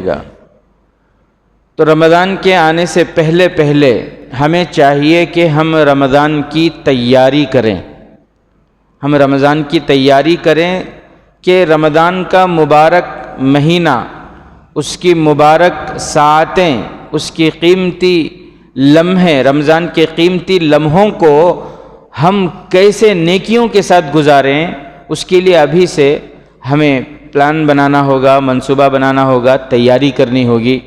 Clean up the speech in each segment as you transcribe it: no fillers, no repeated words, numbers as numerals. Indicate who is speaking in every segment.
Speaker 1: گا۔ تو رمضان کے آنے سے پہلے پہلے ہمیں چاہیے کہ ہم رمضان کی تیاری کریں، ہم رمضان کی تیاری کریں کہ رمضان کا مبارک مہینہ، اس کی مبارک ساعتیں، اس کی قیمتی لمحے، رمضان کے قیمتی لمحوں کو ہم کیسے نیکیوں کے ساتھ گزاریں، اس کے لیے ابھی سے ہمیں پلان بنانا ہوگا، منصوبہ بنانا ہوگا، تیاری کرنی ہوگی۔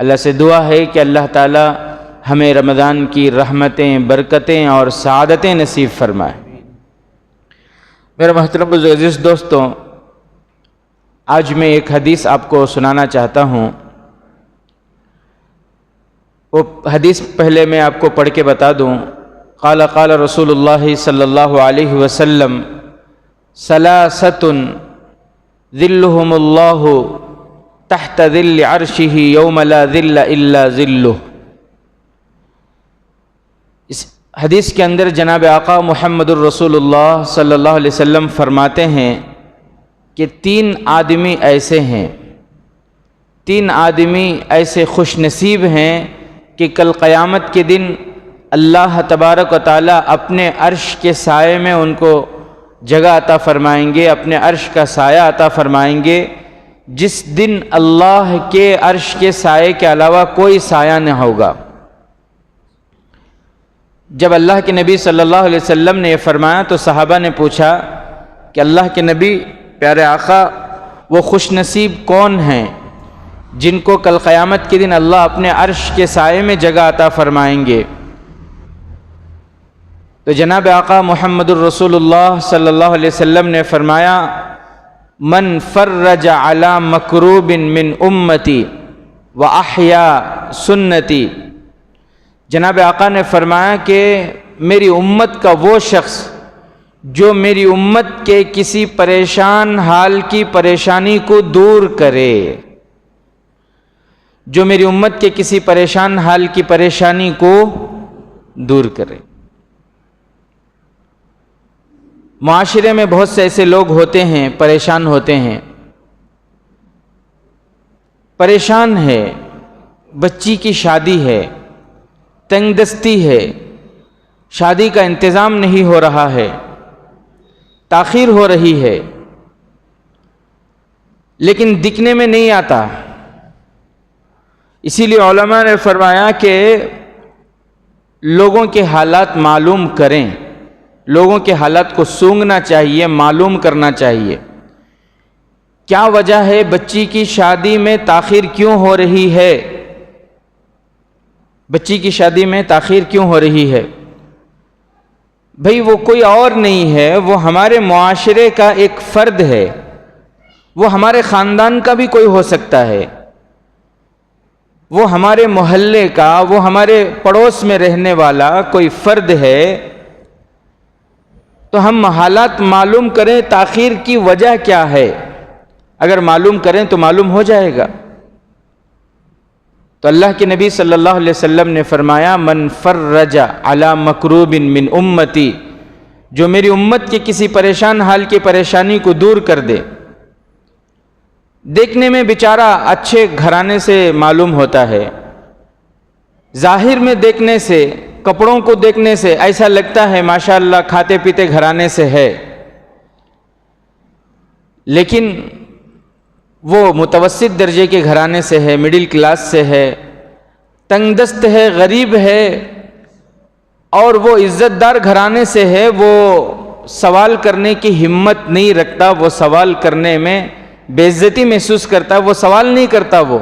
Speaker 1: اللہ سے دعا ہے کہ اللہ تعالی ہمیں رمضان کی رحمتیں، برکتیں اور سعادتیں نصیب فرمائے۔ میرے محترم عزیز دوستوں، آج میں ایک حدیث آپ کو سنانا چاہتا ہوں۔ وہ حدیث پہلے میں آپ کو پڑھ کے بتا دوں۔ قال قال رسول اللہ صلی اللہ علیہ وسلم ثلاثۃ ظلهم اللہ تحت ظل عرشہ یوم لا ظل الا ظلہ۔ اس حدیث کے اندر جناب آقا محمد الرسول اللہ صلی اللہ علیہ وسلم فرماتے ہیں کہ 3 آدمی ایسے ہیں، 3 آدمی ایسے خوش نصیب ہیں کہ کل قیامت کے دن اللہ تبارک و تعالیٰ اپنے عرش کے سائے میں ان کو جگہ عطا فرمائیں گے، اپنے عرش کا سایہ عطا فرمائیں گے، جس دن اللہ کے عرش کے سائے کے علاوہ کوئی سایہ نہ ہوگا۔ جب اللہ کے نبی صلی اللہ علیہ وسلم نے یہ فرمایا تو صحابہ نے پوچھا کہ اللہ کے نبی پیارے آقا، وہ خوش نصیب کون ہیں جن کو کل قیامت کے دن اللہ اپنے عرش کے سائے میں جگہ عطا فرمائیں گے؟ تو جناب آقا محمد الرسول اللہ صلی اللہ علیہ وسلم نے فرمایا من فرج علی مکروب من امتی واحیا سنتی۔ جناب آقا نے فرمایا کہ میری امت کا وہ شخص جو میری امت کے کسی پریشان حال کی پریشانی کو دور کرے، جو میری امت کے کسی پریشان حال کی پریشانی کو دور کرے۔ معاشرے میں بہت سے ایسے لوگ ہوتے ہیں، پریشان ہوتے ہیں، پریشان ہے، بچی کی شادی ہے، تنگ دستی ہے، شادی کا انتظام نہیں ہو رہا ہے، تاخیر ہو رہی ہے، لیکن دکھنے میں نہیں آتا۔ اسی لیے علماء نے فرمایا کہ لوگوں کے حالات معلوم کریں، لوگوں کے حالات کو سونگنا چاہیے، معلوم کرنا چاہیے۔ کیا وجہ ہے بچی کی شادی میں تاخیر کیوں ہو رہی ہے؟ بچی کی شادی میں تاخیر کیوں ہو رہی ہے؟ بھئی وہ کوئی اور نہیں ہے، وہ ہمارے معاشرے کا ایک فرد ہے، وہ ہمارے خاندان کا بھی کوئی ہو سکتا ہے، وہ ہمارے محلے کا، وہ ہمارے پڑوس میں رہنے والا کوئی فرد ہے۔ تو ہم حالات معلوم کریں، تاخیر کی وجہ کیا ہے، اگر معلوم کریں تو معلوم ہو جائے گا۔ تو اللہ کے نبی صلی اللہ علیہ وسلم نے فرمایا من فرج علی مکروب من امتی، جو میری امت کے کسی پریشان حال کی پریشانی کو دور کر دے۔ دیکھنے میں بیچارہ اچھے گھرانے سے معلوم ہوتا ہے، ظاہر میں دیکھنے سے، کپڑوں کو دیکھنے سے ایسا لگتا ہے ماشاءاللہ کھاتے پیتے گھرانے سے ہے، لیکن وہ متوسط درجے کے گھرانے سے ہے، مڈل کلاس سے ہے، تنگ دست ہے، غریب ہے، اور وہ عزت دار گھرانے سے ہے، وہ سوال کرنے کی ہمت نہیں رکھتا، وہ سوال کرنے میں بے عزتی محسوس کرتا، وہ سوال نہیں کرتا وہ۔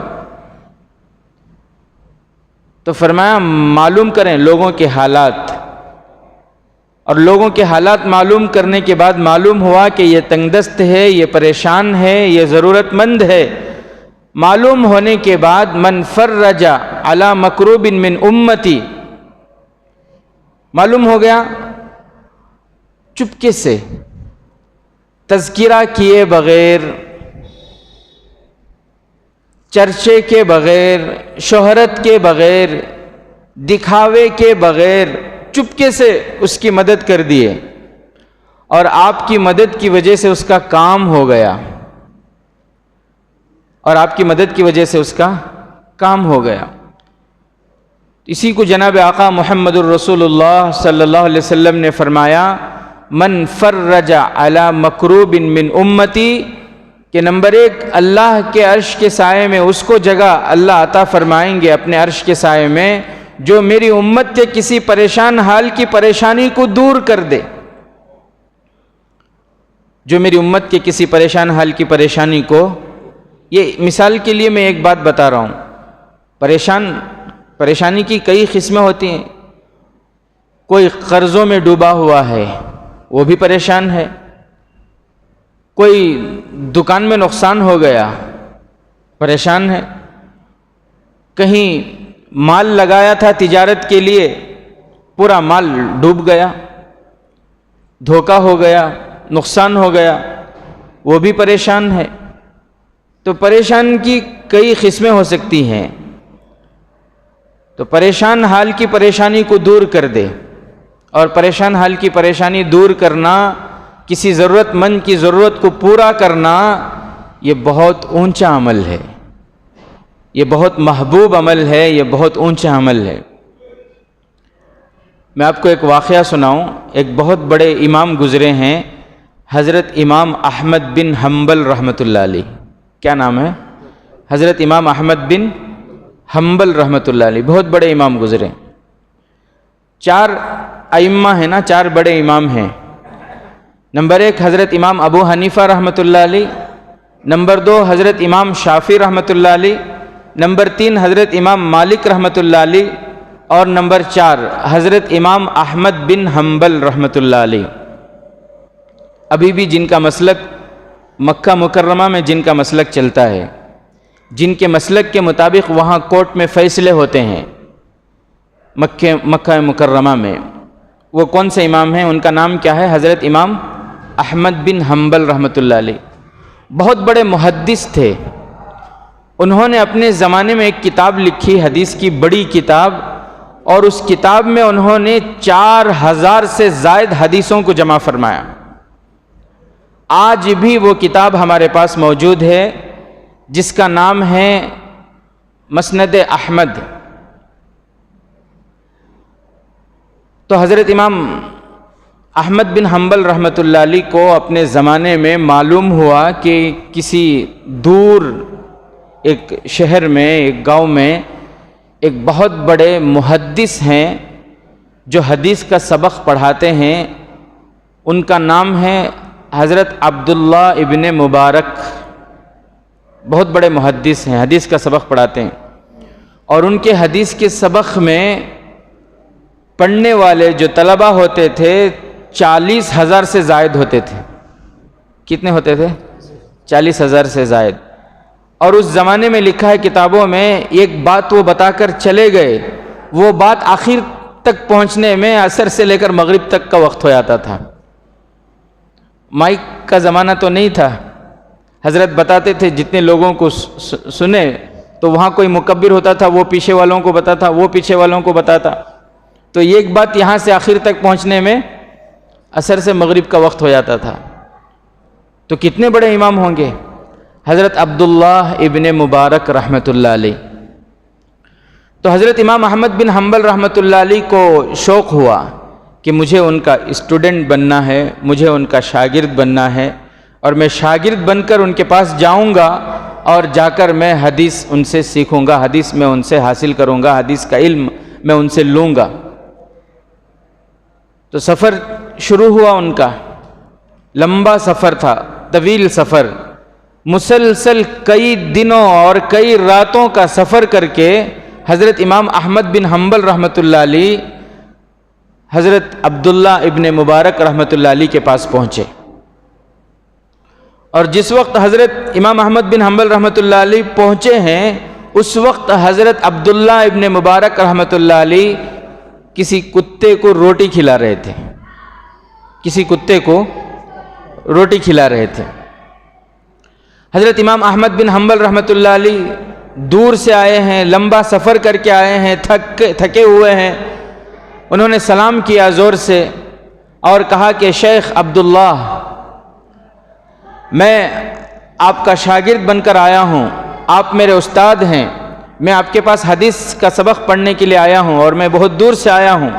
Speaker 1: تو فرمایا معلوم کریں لوگوں کے حالات، اور لوگوں کے حالات معلوم کرنے کے بعد معلوم ہوا کہ یہ تنگ دست ہے، یہ پریشان ہے، یہ ضرورت مند ہے۔ معلوم ہونے کے بعد من فرج علی مکروب من امتی، معلوم ہو گیا، چپکے سے، تذکرہ کیے بغیر، چرچے کے بغیر، شہرت کے بغیر، دکھاوے کے بغیر، چپکے سے اس کی مدد کر دیے، اور آپ کی مدد کی وجہ سے اس کا کام ہو گیا۔ اور آپ کی مدد کی وجہ سے اس کا کام ہو گیا۔ اسی کو جناب آقا محمد الرسول اللہ صلی اللہ علیہ وسلم نے فرمایا، من فرج علی مکروب من امتی، کہ نمبر 1 اللہ کے عرش کے سائے میں اس کو جگہ اللہ عطا فرمائیں گے اپنے عرش کے سائے میں جو میری امت کے کسی پریشان حال کی پریشانی کو دور کر دے، جو میری امت کے کسی پریشان حال کی پریشانی کو، یہ مثال کے لیے میں ایک بات بتا رہا ہوں، پریشانی کی کئی قسمیں ہوتی ہیں۔ کوئی قرضوں میں ڈوبا ہوا ہے، وہ بھی پریشان ہے۔ کوئی دکان میں نقصان ہو گیا، پریشان ہے۔ کہیں مال لگایا تھا تجارت کے لیے، پورا مال ڈوب گیا، دھوکہ ہو گیا، نقصان ہو گیا، وہ بھی پریشان ہے۔ تو پریشان کی کئی قسمیں ہو سکتی ہیں۔ تو پریشان حال کی پریشانی کو دور کر دے، اور پریشان حال کی پریشانی دور کرنا، کسی ضرورت مند کی ضرورت کو پورا کرنا، یہ بہت اونچا عمل ہے، یہ بہت محبوب عمل ہے، یہ بہت اونچا عمل ہے۔ میں آپ کو ایک واقعہ سناؤں۔ ایک بہت بڑے امام گزرے ہیں، حضرت امام احمد بن حنبل رحمۃ اللہ علیہ۔ کیا نام ہے؟ حضرت امام احمد بن حنبل رحمۃ اللہ علیہ، بہت بڑے امام گزرے۔ 4 ائمہ ہیں نا، 4 بڑے امام ہیں۔ نمبر 1 حضرت امام ابو حنیفہ رحمۃ اللہ علیہ، نمبر 2 حضرت امام شافعی رحمۃ اللہ علیہ، نمبر 3 حضرت امام مالک رحمۃ اللہ علیہ، اور نمبر 4 حضرت امام احمد بن حنبل رحمۃ اللہ علیہ۔ ابھی بھی جن کا مسلک مکہ مکرمہ میں جن کا مسلک چلتا ہے، جن کے مسلک کے مطابق وہاں کورٹ میں فیصلے ہوتے ہیں مکہ مکرمہ میں، وہ کون سے امام ہیں؟ ان کا نام کیا ہے؟ حضرت امام احمد بن حنبل رحمۃ اللہ علیہ۔ بہت بڑے محدث تھے۔ انہوں نے اپنے زمانے میں ایک کتاب لکھی، حدیث کی بڑی کتاب، اور اس کتاب میں انہوں نے 4000 سے زائد حدیثوں کو جمع فرمایا۔ آج بھی وہ کتاب ہمارے پاس موجود ہے، جس کا نام ہے مسند احمد۔ تو حضرت امام احمد بن حنبل رحمۃ اللہ علیہ کو اپنے زمانے میں معلوم ہوا کہ کسی دور ایک شہر میں، ایک گاؤں میں ایک بہت بڑے محدث ہیں جو حدیث کا سبق پڑھاتے ہیں۔ ان کا نام ہے حضرت عبداللہ ابن مبارک، بہت بڑے محدث ہیں، حدیث کا سبق پڑھاتے ہیں، اور ان کے حدیث کے سبق میں پڑھنے والے جو طلبہ ہوتے تھے 40,000 سے زائد ہوتے تھے۔ کتنے ہوتے تھے؟ 40,000 سے زائد۔ اور اس زمانے میں لکھا ہے کتابوں میں، ایک بات وہ بتا کر چلے گئے، وہ بات آخر تک پہنچنے میں عصر سے لے کر مغرب تک کا وقت ہو جاتا تھا۔ مائک کا زمانہ تو نہیں تھا۔ حضرت بتاتے تھے جتنے لوگوں کو سنے، تو وہاں کوئی مکبر ہوتا تھا، وہ پیچھے والوں کو بتاتا، وہ پیچھے والوں کو بتاتا، تو ایک بات یہاں سے آخر تک پہنچنے میں عصر سے مغرب کا وقت ہو جاتا تھا۔ تو کتنے بڑے امام ہوں گے؟ حضرت عبداللہ ابن مبارک رحمۃ اللہ علیہ۔ تو حضرت امام احمد بن حنبل رحمۃ اللہ علیہ کو شوق ہوا کہ مجھے ان کا اسٹوڈنٹ بننا ہے، مجھے ان کا شاگرد بننا ہے، اور میں شاگرد بن کر ان کے پاس جاؤں گا، اور جا کر میں حدیث ان سے سیکھوں گا، حدیث میں ان سے حاصل کروں گا، حدیث کا علم میں ان سے لوں گا۔ تو سفر شروع ہوا ان کا، لمبا سفر تھا، طویل سفر، مسلسل کئی دنوں اور کئی راتوں کا سفر کر کے حضرت امام احمد بن حنبل رحمۃ اللہ علیہ حضرت عبداللہ ابن مبارک رحمۃ اللہ علیہ کے پاس پہنچے۔ اور جس وقت حضرت امام احمد بن حنبل رحمۃ اللہ علیہ پہنچے ہیں، اس وقت حضرت عبداللہ ابن مبارک رحمۃ اللہ علیہ کسی کتے کو روٹی کھلا رہے تھے، کسی کتے کو روٹی کھلا رہے تھے۔ حضرت امام احمد بن حنبل رحمۃ اللہ علیہ دور سے آئے ہیں، لمبا سفر کر کے آئے ہیں، تھکے ہوئے ہیں۔ انہوں نے سلام کیا زور سے اور کہا کہ شیخ عبداللہ، میں آپ کا شاگرد بن کر آیا ہوں، آپ میرے استاد ہیں، میں آپ کے پاس حدیث کا سبق پڑھنے کے لیے آیا ہوں اور میں بہت دور سے آیا ہوں۔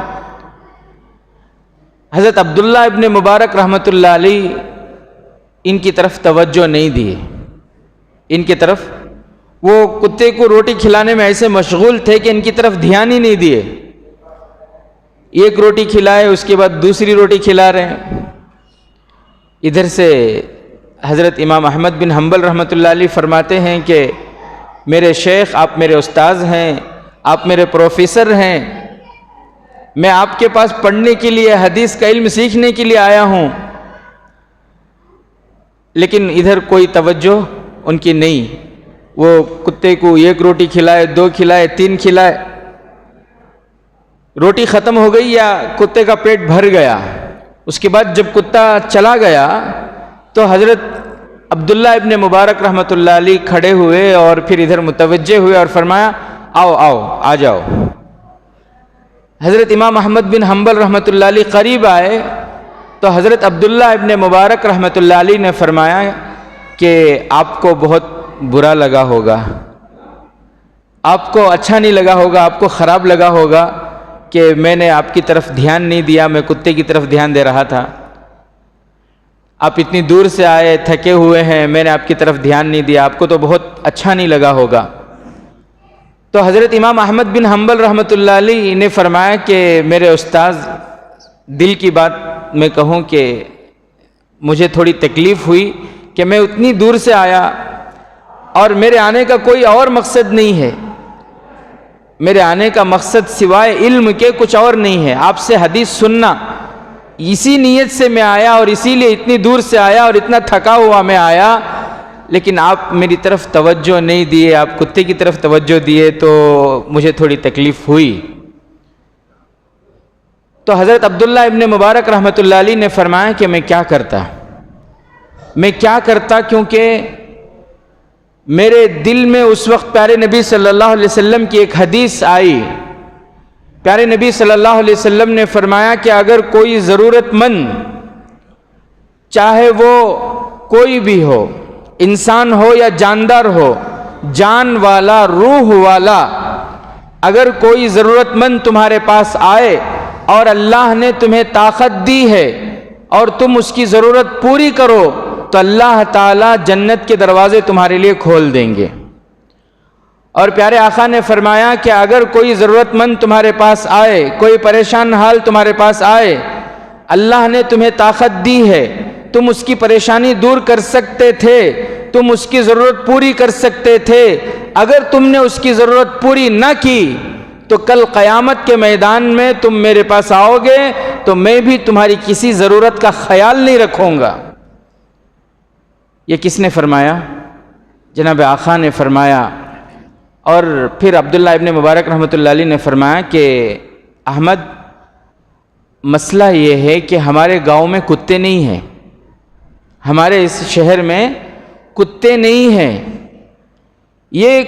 Speaker 1: حضرت عبداللہ ابن مبارک رحمۃ اللہ علیہ ان کی طرف توجہ نہیں دیے، ان کی طرف، وہ کتے کو روٹی کھلانے میں ایسے مشغول تھے کہ ان کی طرف دھیان ہی نہیں دیے۔ ایک روٹی کھلائے، اس کے بعد دوسری روٹی کھلا رہے ہیں۔ ادھر سے حضرت امام احمد بن حنبل رحمۃ اللہ علیہ فرماتے ہیں کہ میرے شیخ، آپ میرے استاذ ہیں، آپ میرے پروفیسر ہیں، میں آپ کے پاس پڑھنے کے لیے، حدیث کا علم سیکھنے کے لیے آیا ہوں، لیکن ادھر کوئی توجہ ان کی نہیں۔ وہ کتے کو ایک روٹی کھلائے، دو کھلائے، تین کھلائے، روٹی ختم ہو گئی یا کتے کا پیٹ بھر گیا۔ اس کے بعد جب کتا چلا گیا تو حضرت عبداللہ ابن مبارک رحمۃ اللہ علیہ کھڑے ہوئے اور پھر ادھر متوجہ ہوئے اور فرمایا آؤ آؤ آ جاؤ۔ حضرت امام احمد بن حنبل رحمۃ اللہ علیہ قریب آئے تو حضرت عبداللہ ابن مبارک رحمۃ اللہ علیہ نے فرمایا کہ آپ کو بہت برا لگا ہوگا، آپ کو اچھا نہیں لگا ہوگا، آپ کو خراب لگا ہوگا کہ میں نے آپ کی طرف دھیان نہیں دیا، میں کتے کی طرف دھیان دے رہا تھا۔ آپ اتنی دور سے آئے، تھکے ہوئے ہیں، میں نے آپ کی طرف دھیان نہیں دیا، آپ کو تو بہت اچھا نہیں لگا ہوگا۔ تو حضرت امام احمد بن حنبل رحمۃ اللہ علیہ نے فرمایا کہ میرے استاذ، دل کی بات میں کہوں کہ مجھے تھوڑی تکلیف ہوئی کہ میں اتنی دور سے آیا اور میرے آنے کا کوئی اور مقصد نہیں ہے، میرے آنے کا مقصد سوائے علم کے کچھ اور نہیں ہے، آپ سے حدیث سننا، اسی نیت سے میں آیا اور اسی لیے اتنی دور سے آیا اور اتنا تھکا ہوا میں آیا، لیکن آپ میری طرف توجہ نہیں دیے، آپ کتے کی طرف توجہ دیے تو مجھے تھوڑی تکلیف ہوئی۔ تو حضرت عبداللہ ابن مبارک رحمۃ اللہ علیہ نے فرمایا کہ میں کیا کرتا، کیونکہ میرے دل میں اس وقت پیارے نبی صلی اللہ علیہ وسلم کی ایک حدیث آئی۔ پیارے نبی صلی اللہ علیہ وسلم نے فرمایا کہ اگر کوئی ضرورت مند، چاہے وہ کوئی بھی ہو، انسان ہو یا جاندار ہو، جان والا، روح والا، اگر کوئی ضرورت مند تمہارے پاس آئے اور اللہ نے تمہیں طاقت دی ہے اور تم اس کی ضرورت پوری کرو تو اللہ تعالیٰ جنت کے دروازے تمہارے لیے کھول دیں گے۔ اور پیارے آقا نے فرمایا کہ اگر کوئی ضرورت مند تمہارے پاس آئے، کوئی پریشان حال تمہارے پاس آئے، اللہ نے تمہیں طاقت دی ہے، تم اس کی پریشانی دور کر سکتے تھے، تم اس کی ضرورت پوری کر سکتے تھے، اگر تم نے اس کی ضرورت پوری نہ کی تو کل قیامت کے میدان میں تم میرے پاس آؤ گے تو میں بھی تمہاری کسی ضرورت کا خیال نہیں رکھوں گا۔ یہ کس نے فرمایا؟ جناب آقا نے فرمایا۔ اور پھر عبداللہ ابن مبارک رحمۃ اللہ علیہ نے فرمایا کہ احمد، مسئلہ یہ ہے کہ ہمارے گاؤں میں کتے نہیں ہیں، ہمارے اس شہر میں کتے نہیں ہیں، یہ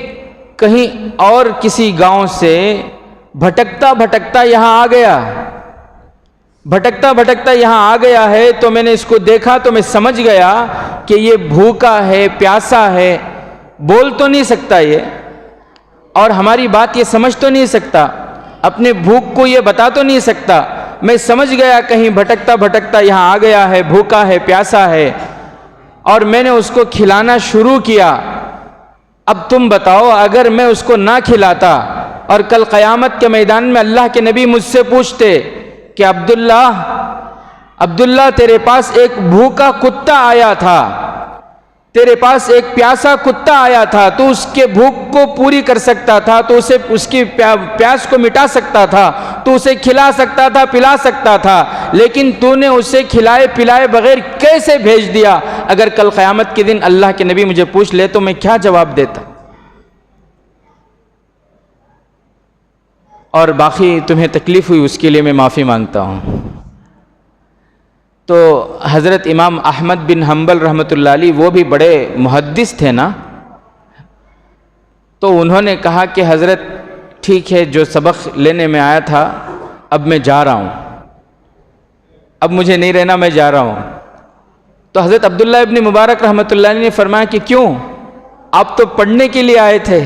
Speaker 1: کہیں اور کسی گاؤں سے بھٹکتا بھٹکتا یہاں آ گیا، بھٹکتا بھٹکتا یہاں آ گیا ہے، تو میں نے اس کو دیکھا تو میں سمجھ گیا کہ یہ بھوکا ہے، پیاسا ہے، بول تو نہیں سکتا یہ، اور ہماری بات یہ سمجھ تو نہیں سکتا، اپنے بھوک کو یہ بتا تو نہیں سکتا، میں سمجھ گیا کہیں بھٹکتا بھٹکتا یہاں آ گیا ہے، بھوکا ہے، پیاسا ہے، اور میں نے اس کو کھلانا شروع کیا۔ اب تم بتاؤ، اگر میں اس کو نہ کھلاتا اور کل قیامت کے میدان میں اللہ کے نبی مجھ سے پوچھتے کہ عبداللہ تیرے پاس ایک بھوکا کتا آیا تھا، تیرے پاس ایک پیاسا کتا آیا تھا، تو اس کے بھوک کو پوری کر سکتا تھا، تو اسے اس کی پیاس کو مٹا سکتا تھا، تو اسے کھلا سکتا تھا، پلا سکتا تھا، لیکن تو نے اسے کھلائے پلائے بغیر کیسے بھیج دیا؟ اگر کل قیامت کے دن اللہ کے نبی مجھے پوچھ لے تو میں کیا جواب دیتا؟ اور باقی تمہیں تکلیف ہوئی اس کے لیے میں معافی مانگتا ہوں۔ تو حضرت امام احمد بن حنبل رحمۃ اللہ علیہ وہ بھی بڑے محدث تھے نا، تو انہوں نے کہا کہ حضرت ٹھیک ہے، جو سبق لینے میں آیا تھا اب میں جا رہا ہوں، اب مجھے نہیں رہنا، میں جا رہا ہوں۔ تو حضرت عبداللہ ابن مبارک رحمۃ اللہ علیہ نے فرمایا کہ کیوں؟ آپ تو پڑھنے کے لیے آئے تھے،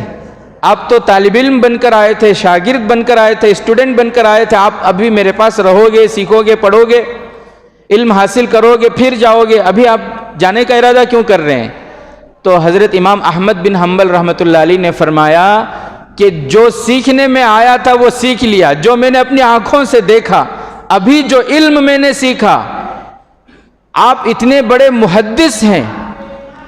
Speaker 1: آپ تو طالب علم بن کر آئے تھے، شاگرد بن کر آئے تھے، اسٹوڈنٹ بن کر آئے تھے، آپ ابھی میرے پاس رہو گے، سیکھو گے، پڑھو گے، علم حاصل کرو گے، پھر جاؤ گے، ابھی آپ جانے کا ارادہ کیوں کر رہے ہیں؟ تو حضرت امام احمد بن حنبل رحمۃ اللہ علیہ نے فرمایا کہ جو سیکھنے میں آیا تھا وہ سیکھ لیا، جو میں نے اپنی آنکھوں سے دیکھا، ابھی جو علم میں نے سیکھا، آپ اتنے بڑے محدث ہیں،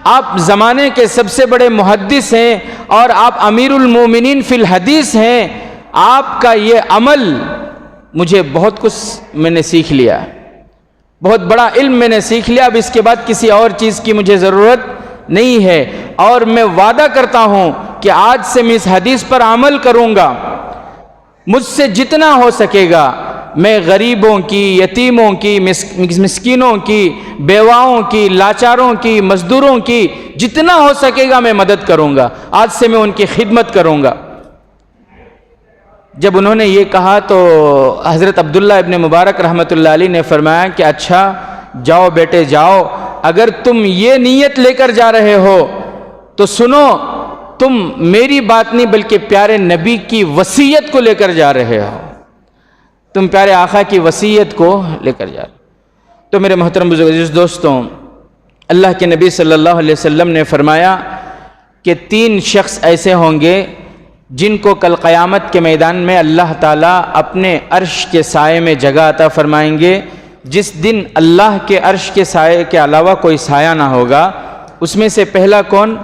Speaker 1: آپ زمانے کے سب سے بڑے محدث ہیں، اور آپ امیر المومنین فی الحدیث ہیں، آپ کا یہ عمل مجھے بہت کچھ میں نے سیکھ لیا، بہت بڑا علم میں نے سیکھ لیا، اب اس کے بعد کسی اور چیز کی مجھے ضرورت نہیں ہے، اور میں وعدہ کرتا ہوں کہ آج سے میں اس حدیث پر عمل کروں گا، مجھ سے جتنا ہو سکے گا میں غریبوں کی، یتیموں کی، مسکینوں کی، بیواؤں کی، لاچاروں کی، مزدوروں کی جتنا ہو سکے گا میں مدد کروں گا، آج سے میں ان کی خدمت کروں گا۔ جب انہوں نے یہ کہا تو حضرت عبداللہ ابن مبارک رحمۃ اللہ علیہ نے فرمایا کہ اچھا جاؤ بیٹے جاؤ، اگر تم یہ نیت لے کر جا رہے ہو تو سنو، تم میری بات نہیں بلکہ پیارے نبی کی وصیت کو لے کر جا رہے ہو، تم پیارے آقا کی وصیت کو لے کر جا رہے ہو۔ تو میرے محترم بزرگ دوستوں، اللہ کے نبی صلی اللہ علیہ وسلم نے فرمایا کہ 3 شخص ایسے ہوں گے جن کو کل قیامت کے میدان میں اللہ تعالیٰ اپنے عرش کے سائے میں جگہ عطا فرمائیں گے، جس دن اللہ کے عرش کے سائے کے علاوہ کوئی سایہ نہ ہوگا۔ اس میں سے پہلا کون؟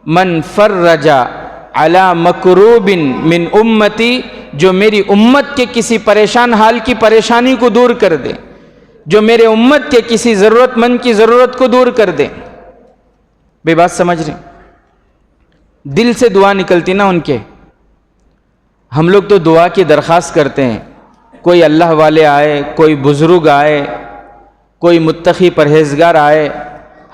Speaker 1: من فرج علی مکروب من امتی، جو میری امت کے کسی پریشان حال کی پریشانی کو دور کر دے، جو میرے امت کے کسی ضرورت مند کی ضرورت کو دور کر دے۔ بے بات سمجھ رہے؟ دل سے دعا نکلتی نا ان کے۔ ہم لوگ تو دعا کی درخواست کرتے ہیں، کوئی اللہ والے آئے، کوئی بزرگ آئے، کوئی متقی پرہیزگار آئے،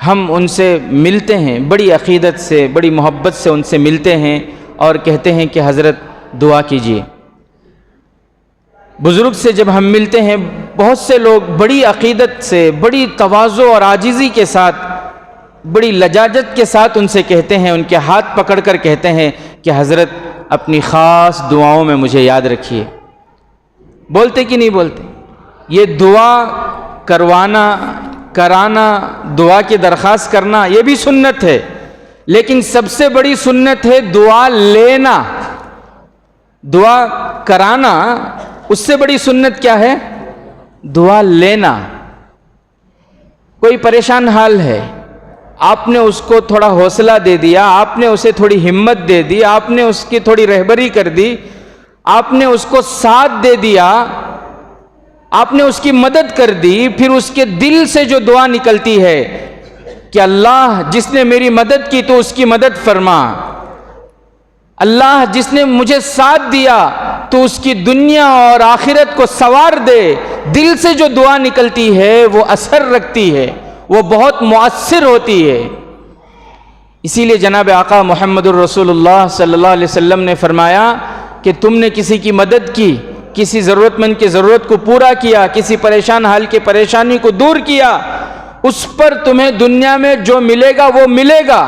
Speaker 1: ہم ان سے ملتے ہیں، بڑی عقیدت سے، بڑی محبت سے ان سے ملتے ہیں اور کہتے ہیں کہ حضرت دعا کیجیے۔ بزرگ سے جب ہم ملتے ہیں، بہت سے لوگ بڑی عقیدت سے، بڑی تواضع اور عاجزی کے ساتھ، بڑی لجاجت کے ساتھ ان سے کہتے ہیں، ان کے ہاتھ پکڑ کر کہتے ہیں کہ حضرت اپنی خاص دعاؤں میں مجھے یاد رکھیے۔ بولتے کہ نہیں بولتے؟ یہ دعا کرانا، دعا کی درخواست کرنا، یہ بھی سنت ہے، لیکن سب سے بڑی سنت ہے دعا لینا۔ دعا کرانا، اس سے بڑی سنت کیا ہے؟ دعا لینا۔ کوئی پریشان حال ہے، آپ نے اس کو تھوڑا حوصلہ دے دیا، آپ نے اسے تھوڑی ہمت دے دی، آپ نے اس کی تھوڑی رہبری کر دی، آپ نے اس کو ساتھ دے دیا، آپ نے اس کی مدد کر دی، پھر اس کے دل سے جو دعا نکلتی ہے کہ اللہ جس نے میری مدد کی تو اس کی مدد فرما، اللہ جس نے مجھے ساتھ دیا تو اس کی دنیا اور آخرت کو سنوار دے، دل سے جو دعا نکلتی ہے وہ اثر رکھتی ہے، وہ بہت مؤثر ہوتی ہے۔ اسی لیے جناب آقا محمد الرسول اللہ صلی اللہ علیہ وسلم نے فرمایا کہ تم نے کسی کی مدد کی، کسی ضرورت مند کی ضرورت کو پورا کیا، کسی پریشان حال کی پریشانی کو دور کیا، اس پر تمہیں دنیا میں جو ملے گا وہ ملے گا،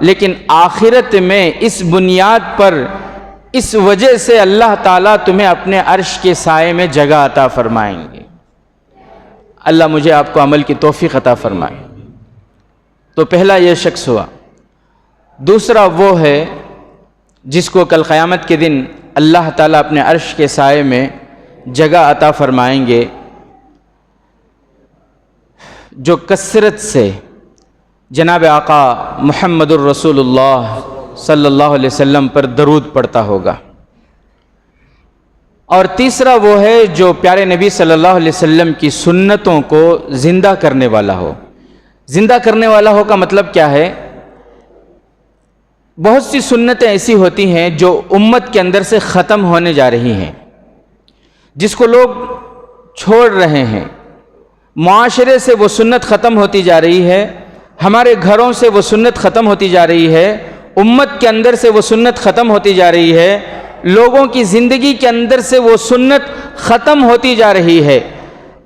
Speaker 1: لیکن آخرت میں اس بنیاد پر، اس وجہ سے اللہ تعالیٰ تمہیں اپنے عرش کے سائے میں جگہ عطا فرمائیں گے۔ اللہ مجھے آپ کو عمل کی توفیق عطا فرمائے۔ تو پہلا یہ شخص ہوا۔ دوسرا وہ ہے جس کو کل قیامت کے دن اللہ تعالیٰ اپنے عرش کے سائے میں جگہ عطا فرمائیں گے، جو کثرت سے جناب آقا محمد الرسول اللہ صلی اللہ علیہ وسلم پر درود پڑھتا ہوگا۔ اور تیسرا وہ ہے جو پیارے نبی صلی اللہ علیہ وسلم کی سنتوں کو زندہ کرنے والا ہو۔ زندہ کرنے والا ہو کا مطلب کیا ہے؟ بہت سی سنتیں ایسی ہوتی ہیں جو امت کے اندر سے ختم ہونے جا رہی ہیں، جس کو لوگ چھوڑ رہے ہیں، معاشرے سے وہ سنت ختم ہوتی جا رہی ہے، ہمارے گھروں سے وہ سنت ختم ہوتی جا رہی ہے، امت کے اندر سے وہ سنت ختم ہوتی جا رہی ہے، لوگوں کی زندگی کے اندر سے وہ سنت ختم ہوتی جا رہی ہے۔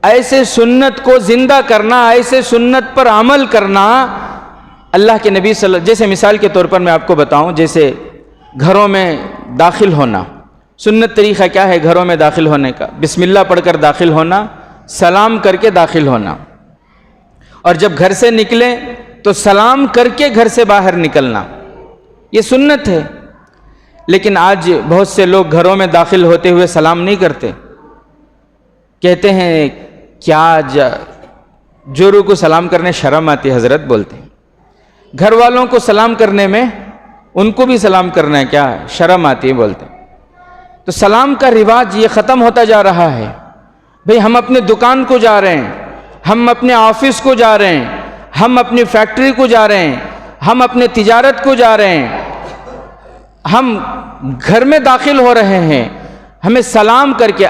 Speaker 1: ایسے سنت کو زندہ کرنا، ایسے سنت پر عمل کرنا اللہ کے نبی جیسے مثال کے طور پر میں آپ کو بتاؤں، جیسے گھروں میں داخل ہونا، سنت طریقہ کیا ہے گھروں میں داخل ہونے کا؟ بسم اللہ پڑھ کر داخل ہونا، سلام کر کے داخل ہونا، اور جب گھر سے نکلیں تو سلام کر کے گھر سے باہر نکلنا، یہ سنت ہے۔ لیکن آج بہت سے لوگ گھروں میں داخل ہوتے ہوئے سلام نہیں کرتے، کہتے ہیں کیا جورو کو سلام کرنے شرم آتی حضرت، بولتے ہیں گھر والوں کو سلام کرنے میں ان کو بھی سلام کرنا ہے کیا شرم آتی ہے، بولتے ہیں۔ تو سلام کا رواج یہ ختم ہوتا جا رہا ہے۔ بھئی ہم اپنے دکان کو جا رہے ہیں، ہم اپنے آفس کو جا رہے ہیں، ہم اپنی فیکٹری کو جا رہے ہیں، ہم اپنے تجارت کو جا رہے ہیں، ہم گھر میں داخل ہو رہے ہیں، ہمیں سلام کر کے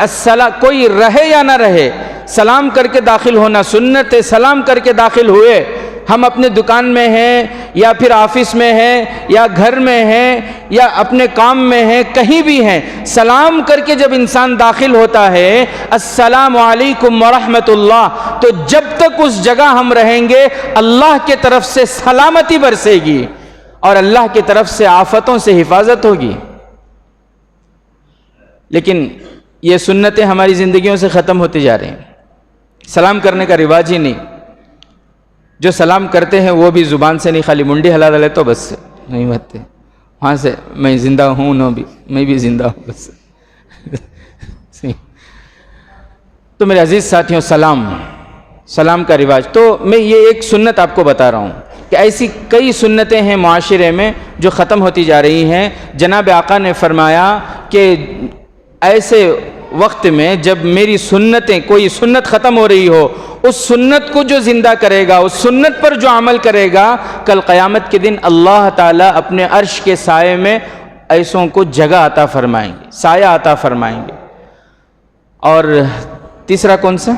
Speaker 1: کوئی رہے یا نہ رہے سلام کر کے داخل ہونا سنت ہے۔ سلام کر کے داخل ہوئے، ہم اپنے دکان میں ہیں یا پھر آفس میں ہیں یا گھر میں ہیں یا اپنے کام میں ہیں، کہیں بھی ہیں، سلام کر کے جب انسان داخل ہوتا ہے السلام علیکم ورحمت اللہ، تو جب تک اس جگہ ہم رہیں گے اللہ کے طرف سے سلامتی برسے گی اور اللہ کی طرف سے آفتوں سے حفاظت ہوگی۔ لیکن یہ سنتیں ہماری زندگیوں سے ختم ہوتی جا رہی ہیں، سلام کرنے کا رواج ہی نہیں۔ جو سلام کرتے ہیں وہ بھی زبان سے نہیں، خالی منڈی ہلا ڈالے تو بس نہیں باتتے، وہاں سے میں زندہ ہوں نو بھی میں بھی زندہ ہوں بس۔ تو میرے عزیز ساتھیوں، سلام کا رواج، تو میں یہ ایک سنت آپ کو بتا رہا ہوں کہ ایسی کئی سنتیں ہیں معاشرے میں جو ختم ہوتی جا رہی ہیں۔ جناب آقا نے فرمایا کہ ایسے وقت میں جب میری سنتیں، کوئی سنت ختم ہو رہی ہو، اس سنت کو جو زندہ کرے گا، اس سنت پر جو عمل کرے گا، کل قیامت کے دن اللہ تعالیٰ اپنے عرش کے سائے میں ایسوں کو جگہ عطا فرمائیں گے، سایہ عطا فرمائیں گے۔ اور تیسرا کون سا؟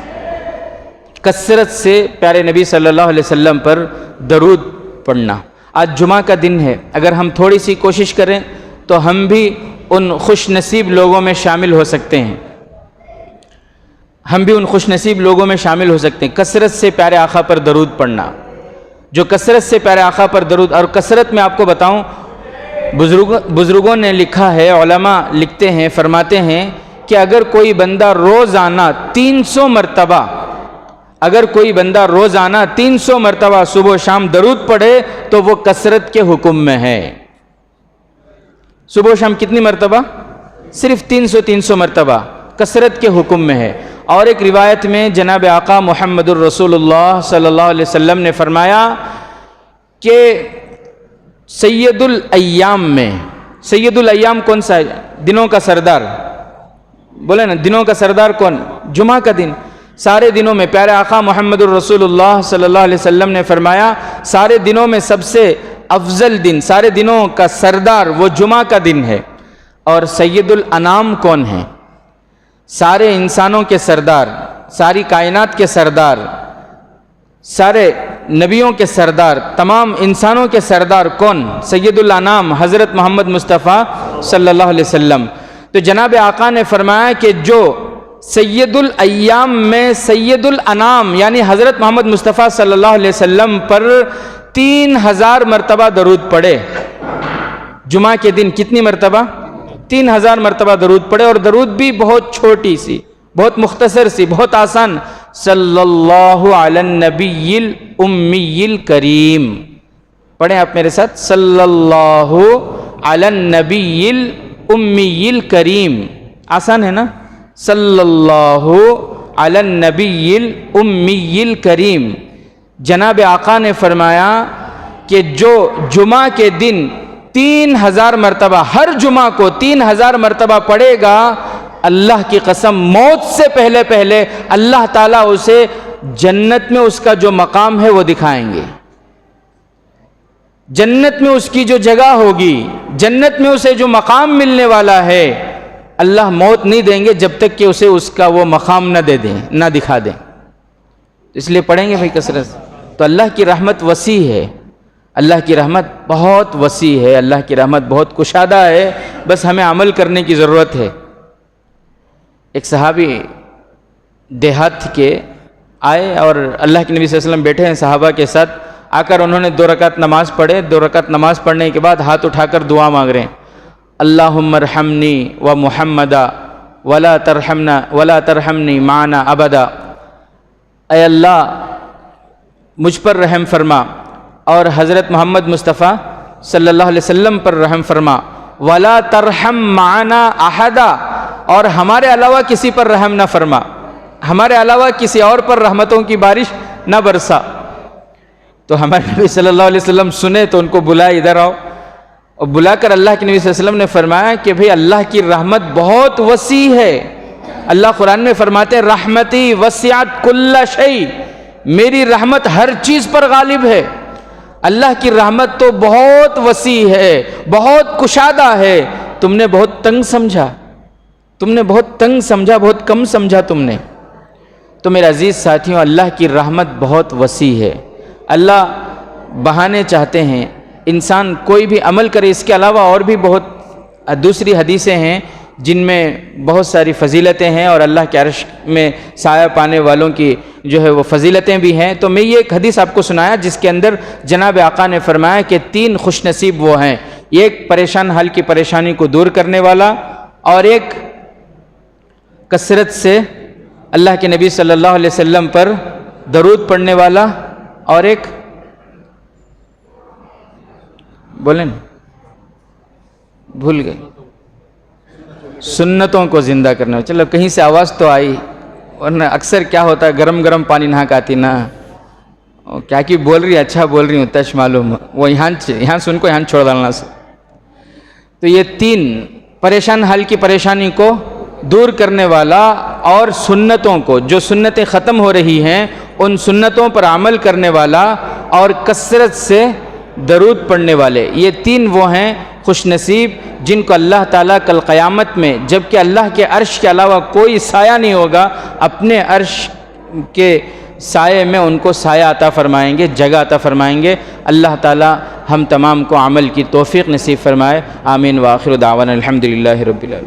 Speaker 1: کثرت سے پیارے نبی صلی اللہ علیہ وسلم پر درود پڑھنا۔ آج جمعہ کا دن ہے، اگر ہم تھوڑی سی کوشش کریں تو ہم بھی ان خوش نصیب لوگوں میں شامل ہو سکتے ہیں، ہم بھی ان خوش نصیب لوگوں میں شامل ہو سکتے ہیں۔ کثرت سے پیارے آقا پر درود پڑھنا، جو کثرت سے پیارے آقا پر درود، اور کثرت میں آپ کو بتاؤں، بزرگوں نے لکھا ہے، علماء لکھتے ہیں، فرماتے ہیں کہ اگر کوئی بندہ روزانہ 300 مرتبہ اگر کوئی بندہ روزانہ 300 مرتبہ صبح و شام درود پڑھے تو وہ کثرت کے حکم میں ہے۔ صبح و شام کتنی مرتبہ؟ صرف 300 مرتبہ کثرت کے حکم میں ہے۔ اور ایک روایت میں جناب آقا محمد الرسول اللہ صلی اللہ علیہ وسلم نے فرمایا کہ سید الایام میں، سید الایام کون سا ہے؟ دنوں کا سردار، بولے نا دنوں کا سردار کون؟ جمعہ کا دن۔ سارے دنوں میں پیارے آقا محمد الرسول اللہ صلی اللہ علیہ وسلم نے فرمایا سارے دنوں میں سب سے افضل دن، سارے دنوں کا سردار وہ جمعہ کا دن ہے۔ اور سید الانام کون ہیں؟ سارے انسانوں کے سردار، ساری کائنات کے سردار، سارے نبیوں کے سردار، تمام انسانوں کے سردار کون؟ سید الانام حضرت محمد مصطفیٰ صلی اللہ علیہ وسلم۔ تو جناب آقا نے فرمایا کہ جو سید الایام میں سید الانام یعنی حضرت محمد مصطفیٰ صلی اللہ علیہ وسلم پر 3000 مرتبہ درود پڑھے، جمعہ کے دن کتنی مرتبہ؟ 3000 مرتبہ درود پڑھے، اور درود بھی بہت چھوٹی سی، بہت مختصر سی، بہت آسان، صلی اللہ علی النبی الامی الکریم۔ پڑھیں آپ میرے ساتھ، صلی اللہ علی النبی الامی الکریم، آسان ہے نا؟ صلی اللہ علی النبی الامی الکریم۔ جناب آقا نے فرمایا کہ جو جمعہ کے دن 3000 مرتبہ، ہر جمعہ کو 3000 مرتبہ پڑھے گا، اللہ کی قسم موت سے پہلے اللہ تعالیٰ اسے جنت میں اس کا جو مقام ہے وہ دکھائیں گے۔ جنت میں اس کی جو جگہ ہوگی، جنت میں اسے جو مقام ملنے والا ہے، اللہ موت نہیں دیں گے جب تک کہ اسے اس کا وہ مقام نہ دے دیں، نہ دکھا دیں۔ اس لیے پڑھیں گے بھائی کثرت سے۔ تو اللہ کی رحمت وسیع ہے، اللہ کی رحمت بہت وسیع ہے، اللہ کی رحمت بہت کشادہ ہے، بس ہمیں عمل کرنے کی ضرورت ہے۔ ایک صحابی دیہات کے آئے اور اللہ کے نبی صلی اللہ علیہ وسلم بیٹھے ہیں صحابہ کے ساتھ، آ کر انہوں نے 2 رکعت نماز پڑھے. 2 رکعت نماز پڑھنے کے بعد ہاتھ اٹھا کر دعا مانگ رہے ہیں, اللہم ارحمنی و محمدا ولا ترحمنی معنا ابدا. اے اللہ مجھ پر رحم فرما اور حضرت محمد مصطفیٰ صلی اللہ علیہ وسلم پر رحم فرما. ولا ترحم معنا احدا, اور ہمارے علاوہ کسی پر رحم نہ فرما, ہمارے علاوہ کسی اور پر رحمتوں کی بارش نہ برسا. تو ہمارے نبی صلی اللہ علیہ وسلم سنے تو ان کو بلائے, ادھر آؤ. اور بلا کر اللہ کے نبی صلی اللہ علیہ وسلم نے فرمایا کہ بھئی اللہ کی رحمت بہت وسیع ہے. اللہ قرآن میں فرماتے ہیں رحمتی وسعت کل شیء, میری رحمت ہر چیز پر غالب ہے. اللہ کی رحمت تو بہت وسیع ہے, بہت کشادہ ہے. تم نے بہت تنگ سمجھا, تم نے بہت تنگ سمجھا, بہت کم سمجھا تم نے. تو میرے عزیز ساتھیوں, اللہ کی رحمت بہت وسیع ہے. اللہ بہانے چاہتے ہیں, انسان کوئی بھی عمل کرے. اس کے علاوہ اور بھی بہت دوسری حدیثیں ہیں جن میں بہت ساری فضیلتیں ہیں, اور اللہ کے عرش میں سایہ پانے والوں کی جو ہے وہ فضیلتیں بھی ہیں. تو میں یہ ایک حدیث آپ کو سنایا جس کے اندر جناب آقا نے فرمایا کہ 3 خوش نصیب وہ ہیں, ایک پریشان حال کی پریشانی کو دور کرنے والا, اور ایک کثرت سے اللہ کے نبی صلی اللہ علیہ وسلم پر درود پڑھنے والا, اور ایک بولیں بھول گئے, سنتوں کو زندہ کرنے والا. چلو کہیں سے آواز تو آئی, ورنہ اکثر کیا ہوتا ہے گرم گرم پانی نہا کے آتی نا, کیا کی بول رہی ہے, اچھا بول رہی ہوں تش معلوم, وہ یہاں سن کو یہاں چھوڑ ڈالنا سے. تو یہ 3 پریشان حال کی پریشانی کو دور کرنے والا, اور سنتوں کو, جو سنتیں ختم ہو رہی ہیں ان سنتوں پر عمل کرنے والا, اور کثرت سے درود پڑھنے والے. یہ 3 وہ ہیں خوش نصیب جن کو اللہ تعالیٰ کل قیامت میں, جب کہ اللہ کے عرش کے علاوہ کوئی سایہ نہیں ہوگا, اپنے عرش کے سائے میں ان کو سایہ عطا فرمائیں گے, جگہ عطا فرمائیں گے. اللہ تعالیٰ ہم تمام کو عمل کی توفیق نصیب فرمائے. آمین. وآخر دعوانا الحمدللہ رب العالمین.